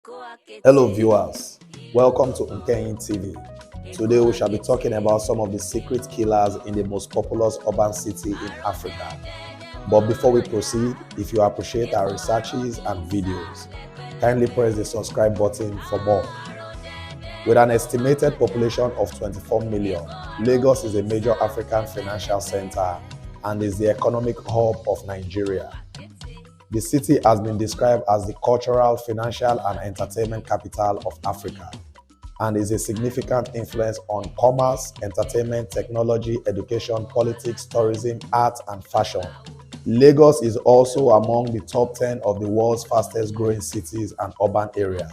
Hello viewers, welcome to Nkeyin TV. Today we shall be talking about some of the secret killers in the most populous urban city in Africa. But before we proceed, if you appreciate our researches and videos, kindly press the subscribe button for more. With an estimated population of 24 million, Lagos is a major African financial center and is the economic hub of Nigeria. The city has been described as the cultural, financial, and entertainment capital of Africa and is a significant influence on commerce, entertainment, technology, education, politics, tourism, art, and fashion. Lagos is also among the top 10 of the world's fastest growing cities and urban areas.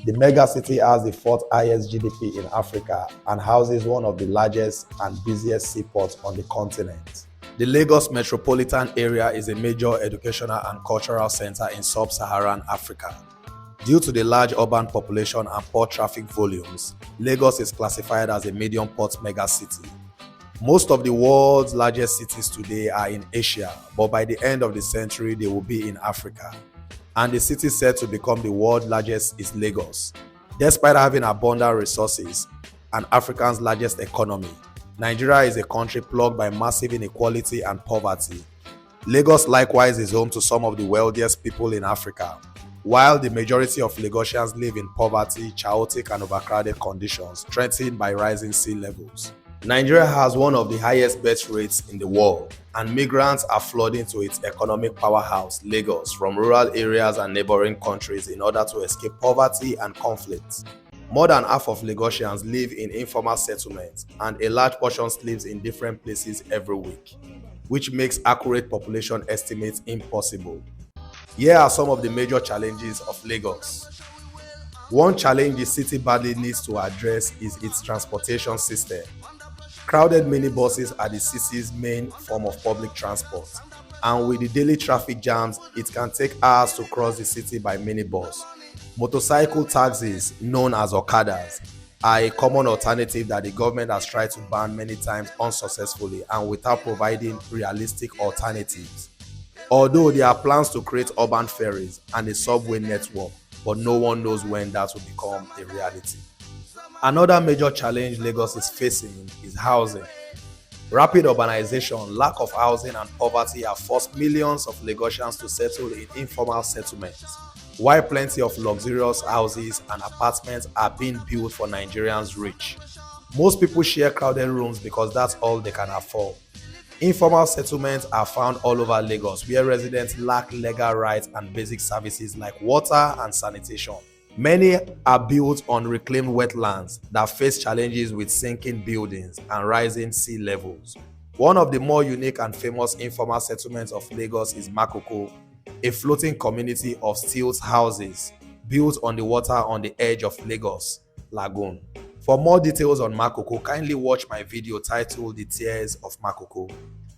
The megacity has the fourth highest GDP in Africa and houses one of the largest and busiest seaports on the continent. The Lagos metropolitan area is a major educational and cultural center in sub-Saharan Africa. Due to the large urban population and port traffic volumes, Lagos is classified as a medium port megacity. Most of the world's largest cities today are in Asia, but by the end of the century they will be in Africa. And the city set to become the world's largest is Lagos. Despite having abundant resources and Africa's largest economy, Nigeria is a country plagued by massive inequality and poverty. Lagos likewise is home to some of the wealthiest people in Africa. While the majority of Lagosians live in poverty, chaotic and overcrowded conditions, threatened by rising sea levels. Nigeria has one of the highest birth rates in the world, and migrants are flooding to its economic powerhouse, Lagos, from rural areas and neighboring countries in order to escape poverty and conflict. More than half of Lagosians live in informal settlements, and a large portion lives in different places every week, which makes accurate population estimates impossible. Here are some of the major challenges of Lagos. One challenge the city badly needs to address is its transportation system. Crowded minibuses are the city's main form of public transport, and with the daily traffic jams, it can take hours to cross the city by minibus. Motorcycle taxis, known as Okadas, are a common alternative that the government has tried to ban many times unsuccessfully and without providing realistic alternatives. Although there are plans to create urban ferries and a subway network, but no one knows when that will become a reality. Another major challenge Lagos is facing is housing. Rapid urbanization, lack of housing, and poverty have forced millions of Lagosians to settle in informal settlements, while plenty of luxurious houses and apartments are being built for Nigerians rich. Most people share crowded rooms because that's all they can afford. Informal settlements are found all over Lagos, where residents lack legal rights and basic services like water and sanitation. Many are built on reclaimed wetlands that face challenges with sinking buildings and rising sea levels. One of the more unique and famous informal settlements of Lagos is Makoko, a floating community of stilt houses built on the water on the edge of Lagos Lagoon. For more details on Makoko, kindly watch my video titled The Tears of Makoko.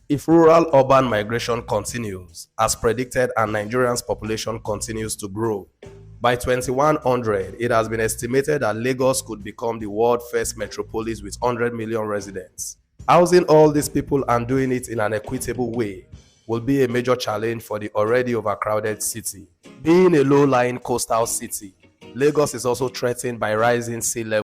If rural-urban migration continues, as predicted, and Nigeria's population continues to grow, by 2100, it has been estimated that Lagos could become the world's first metropolis with 100 million residents. Housing all these people and doing it in an equitable way will be a major challenge for the already overcrowded city. Being a low-lying coastal city, Lagos is also threatened by rising sea levels.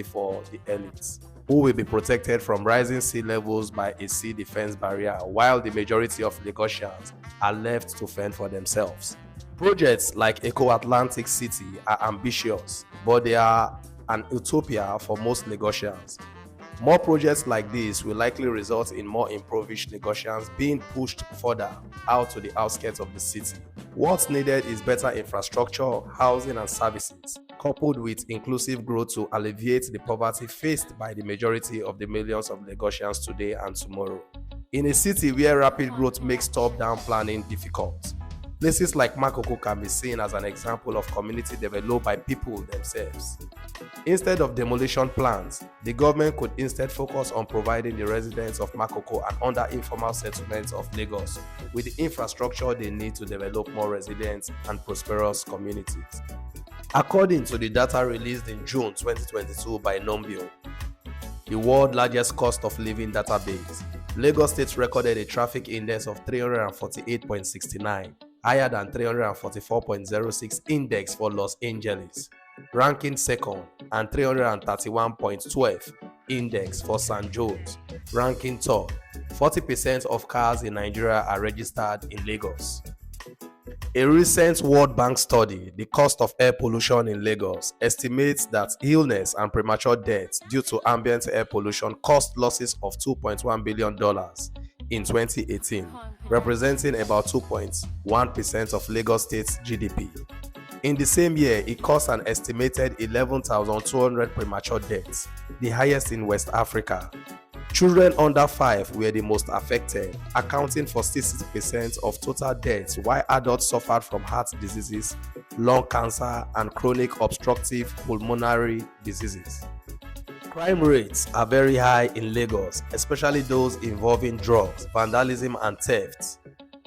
For the elites, who will be protected from rising sea levels by a sea defense barrier, while the majority of Lagosians are left to fend for themselves. Projects like Eco-Atlantic City are ambitious, but they are an utopia for most Lagosians. More projects like this will likely result in more impoverished Lagosians being pushed further out to the outskirts of the city. What's needed is better infrastructure, housing and services, coupled with inclusive growth to alleviate the poverty faced by the majority of the millions of Lagosians today and tomorrow. In a city where rapid growth makes top-down planning difficult, places like Makoko can be seen as an example of community developed by people themselves. Instead of demolition plans, the government could instead focus on providing the residents of Makoko and other informal settlements of Lagos with the infrastructure they need to develop more resilient and prosperous communities. According to the data released in June 2022 by Numbeo, the world's largest cost of living database, Lagos State recorded a traffic index of 348.69, higher than 344.06 index for Los Angeles, ranking second, and 331.12 index for San Jose, ranking third. 40% of cars in Nigeria are registered in Lagos. A recent World Bank study, The Cost of Air Pollution in Lagos, estimates that illness and premature deaths due to ambient air pollution cost losses of $2.1 billion in 2018, representing about 2.1% of Lagos State's GDP. In the same year, it cost an estimated 11,200 premature deaths, the highest in West Africa. Children under 5 were the most affected, accounting for 60% of total deaths, while adults suffered from heart diseases, lung cancer, and chronic obstructive pulmonary diseases. Crime rates are very high in Lagos, especially those involving drugs, vandalism, and theft.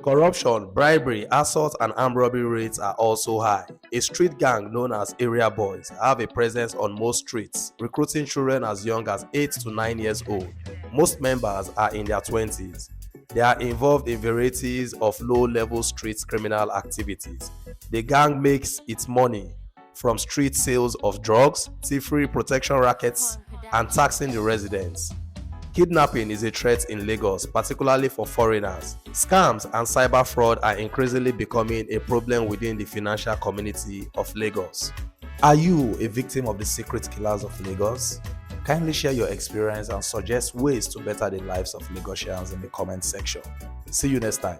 Corruption, bribery, assault, and armed robbery rates are also high. A street gang known as Area Boys have a presence on most streets, recruiting children as young as 8 to 9 years old. Most members are in their 20s. They are involved in varieties of low-level street criminal activities. The gang makes its money from street sales of drugs, thievery, protection rackets, and taxing the residents. Kidnapping is a threat in Lagos, particularly for foreigners. Scams and cyber fraud are increasingly becoming a problem within the financial community of Lagos. Are you a victim of the secret killers of Lagos? Kindly share your experience and suggest ways to better the lives of Lagosians in the comment section. See you next time.